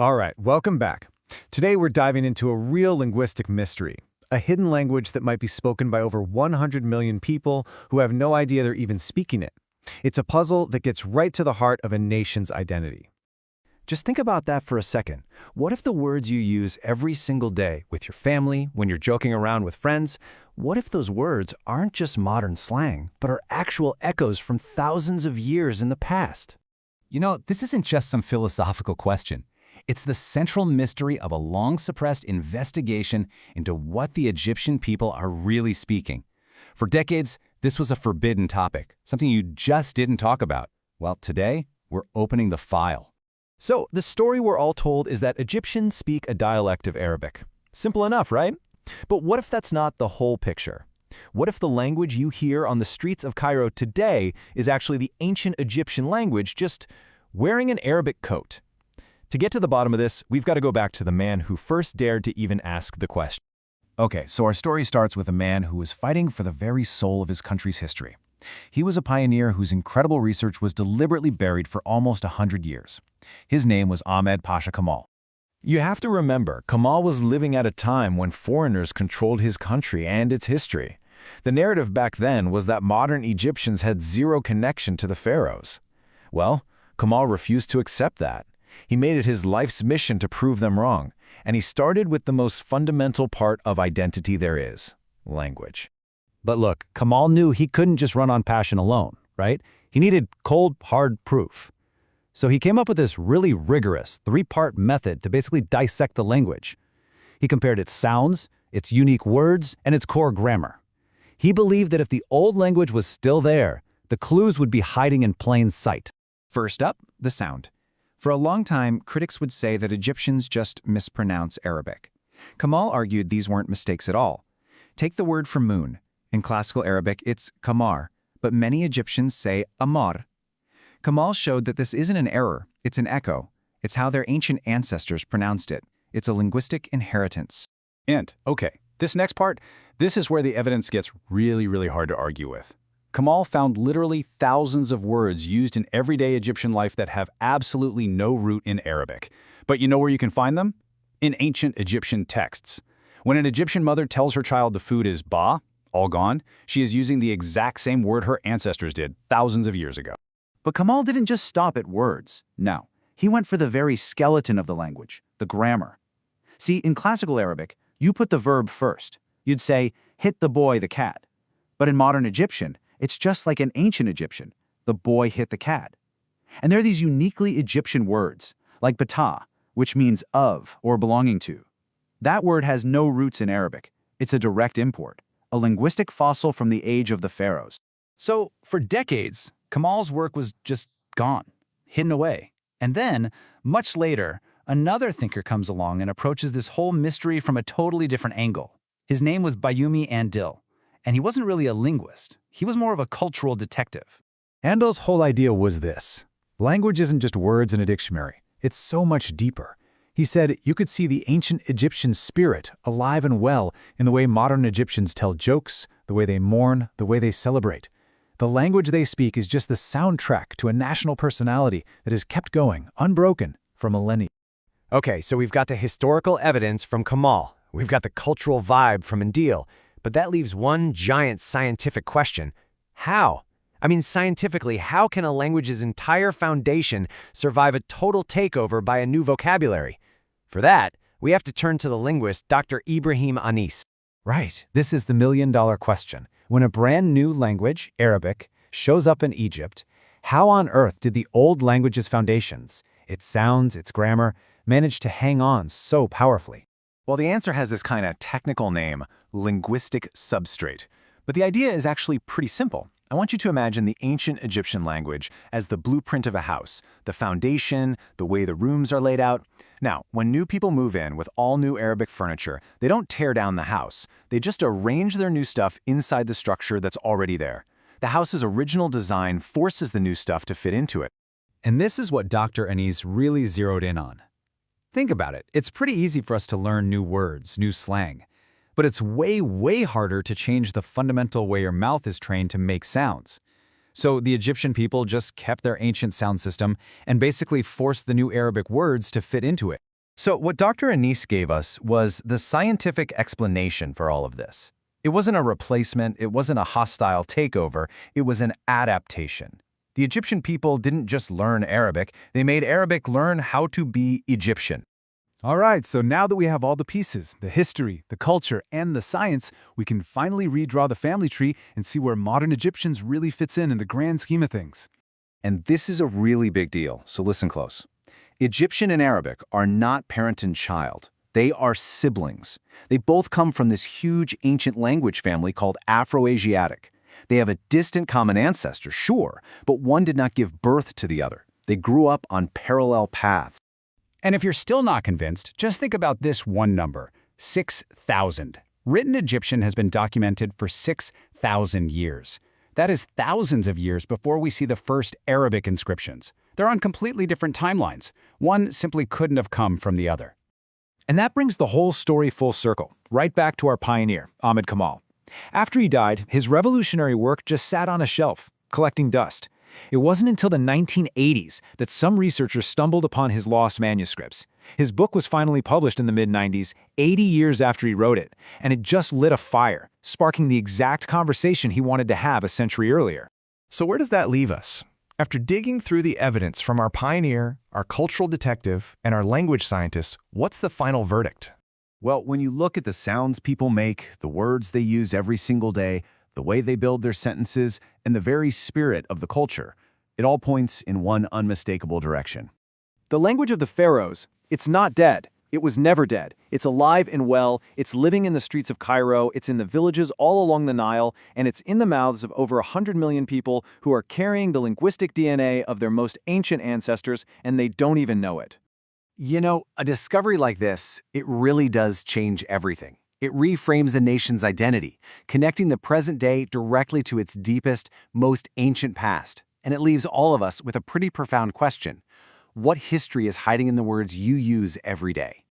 All right, welcome back. Today we're diving into a real linguistic mystery, a hidden language that might be spoken by over 100 million people who have no idea they're even speaking it. It's a puzzle that gets right to the heart of a nation's identity. Just think about that for a second. What if the words you use every single day with your family, when you're joking around with friends, what if those words aren't just modern slang, but are actual echoes from thousands of years in the past? You know, this isn't just some philosophical question. It's the central mystery of a long-suppressed investigation into what the Egyptian people are really speaking. For decades, this was a forbidden topic, something you just didn't talk about. Well, today, we're opening the file. So, the story we're all told is that Egyptians speak a dialect of Arabic. Simple enough, right? But what if that's not the whole picture? What if the language you hear on the streets of Cairo today is actually the ancient Egyptian language, just wearing an Arabic coat? To get to the bottom of this, we've got to go back to the man who first dared to even ask the question. Okay, so our story starts with a man who was fighting for the very soul of his country's history. He was a pioneer whose incredible research was deliberately buried for almost 100 years. His name was Ahmed Pasha Kamal. You have to remember, Kamal was living at a time when foreigners controlled his country and its history. The narrative back then was that modern Egyptians had zero connection to the pharaohs. Well, Kamal refused to accept that. He made it his life's mission to prove them wrong, and he started with the most fundamental part of identity there is: language. But look, Kamal knew he couldn't just run on passion alone, right? He needed cold, hard proof. So he came up with this really rigorous, three-part method to basically dissect the language. He compared its sounds, its unique words, and its core grammar. He believed that if the old language was still there, the clues would be hiding in plain sight. First up, the sound. For a long time, critics would say that Egyptians just mispronounce Arabic. Kamal argued these weren't mistakes at all. Take the word for moon. In classical Arabic, it's kamar, but many Egyptians say amar. Kamal showed that this isn't an error, it's an echo. It's how their ancient ancestors pronounced it. It's a linguistic inheritance. And, okay, this next part, this is where the evidence gets really hard to argue with. Kamal found literally thousands of words used in everyday Egyptian life that have absolutely no root in Arabic. But you know where you can find them? In ancient Egyptian texts. When an Egyptian mother tells her child the food is ba, all gone, she is using the exact same word her ancestors did thousands of years ago. But Kamal didn't just stop at words. No, he went for the very skeleton of the language, the grammar. See, in classical Arabic, you put the verb first. You'd say, hit the boy the cat. But in modern Egyptian, it's just like an ancient Egyptian. The boy hit the cat. And there are these uniquely Egyptian words, like bata, which means of or belonging to. That word has no roots in Arabic. It's a direct import, a linguistic fossil from the age of the pharaohs. So, for decades, Kamal's work was just gone, hidden away. And then, much later, another thinker comes along and approaches this whole mystery from a totally different angle. His name was Bayoumi Andil, and he wasn't really a linguist. He was more of a cultural detective. Andil's whole idea was this: language isn't just words in a dictionary. It's so much deeper. He said you could see the ancient Egyptian spirit alive and well in the way modern Egyptians tell jokes, the way they mourn, the way they celebrate. The language they speak is just the soundtrack to a national personality that has kept going, unbroken, for millennia. Okay, so we've got the historical evidence from Kamal. We've got the cultural vibe from Andil. But that leaves one giant scientific question. How? I mean, scientifically, how can a language's entire foundation survive a total takeover by a new vocabulary? For that, we have to turn to the linguist Dr. Ibrahim Anis. Right, this is the million-dollar question. When a brand new language, Arabic, shows up in Egypt, how on earth did the old language's foundations, its sounds, its grammar, manage to hang on so powerfully? Well, the answer has this kind of technical name, linguistic substrate. But the idea is actually pretty simple. I want you to imagine the ancient Egyptian language as the blueprint of a house, the foundation, the way the rooms are laid out. Now, when new people move in with all new Arabic furniture, they don't tear down the house. They just arrange their new stuff inside the structure that's already there. The house's original design forces the new stuff to fit into it. And this is what Dr. Anis really zeroed in on. Think about it. It's pretty easy for us to learn new words, new slang. But it's way harder to change the fundamental way your mouth is trained to make sounds. So the Egyptian people just kept their ancient sound system and basically forced the new Arabic words to fit into it. So what Dr. Anis gave us was the scientific explanation for all of this. It wasn't a replacement, it wasn't a hostile takeover, it was an adaptation. The Egyptian people didn't just learn Arabic, they made Arabic learn how to be Egyptian. All right, so now that we have all the pieces, the history, the culture, and the science, we can finally redraw the family tree and see where modern Egyptians really fits in the grand scheme of things. And this is a really big deal, so listen close. Egyptian and Arabic are not parent and child. They are siblings. They both come from this huge ancient language family called Afro-Asiatic. They have a distant common ancestor, sure, but one did not give birth to the other. They grew up on parallel paths. And if you're still not convinced, just think about this one number, 6,000. Written Egyptian has been documented for 6,000 years. That is thousands of years before we see the first Arabic inscriptions. They're on completely different timelines. One simply couldn't have come from the other. And that brings the whole story full circle, right back to our pioneer, Ahmed Kamal. After he died, his revolutionary work just sat on a shelf, collecting dust. It wasn't until the 1980s that some researchers stumbled upon his lost manuscripts. His book was finally published in the mid-90s, 80 years after he wrote it, and it just lit a fire, sparking the exact conversation he wanted to have a century earlier. So where does that leave us? After digging through the evidence from our pioneer, our cultural detective, and our language scientist, what's the final verdict? Well, when you look at the sounds people make, the words they use every single day, the way they build their sentences, and the very spirit of the culture, it all points in one unmistakable direction. The language of the Pharaohs, it's not dead. It was never dead. It's alive and well, it's living in the streets of Cairo, it's in the villages all along the Nile, and it's in the mouths of over 100 million people who are carrying the linguistic DNA of their most ancient ancestors, and they don't even know it. You know, a discovery like this, it really does change everything. It reframes a nation's identity, connecting the present day directly to its deepest, most ancient past. And it leaves all of us with a pretty profound question. What history is hiding in the words you use every day?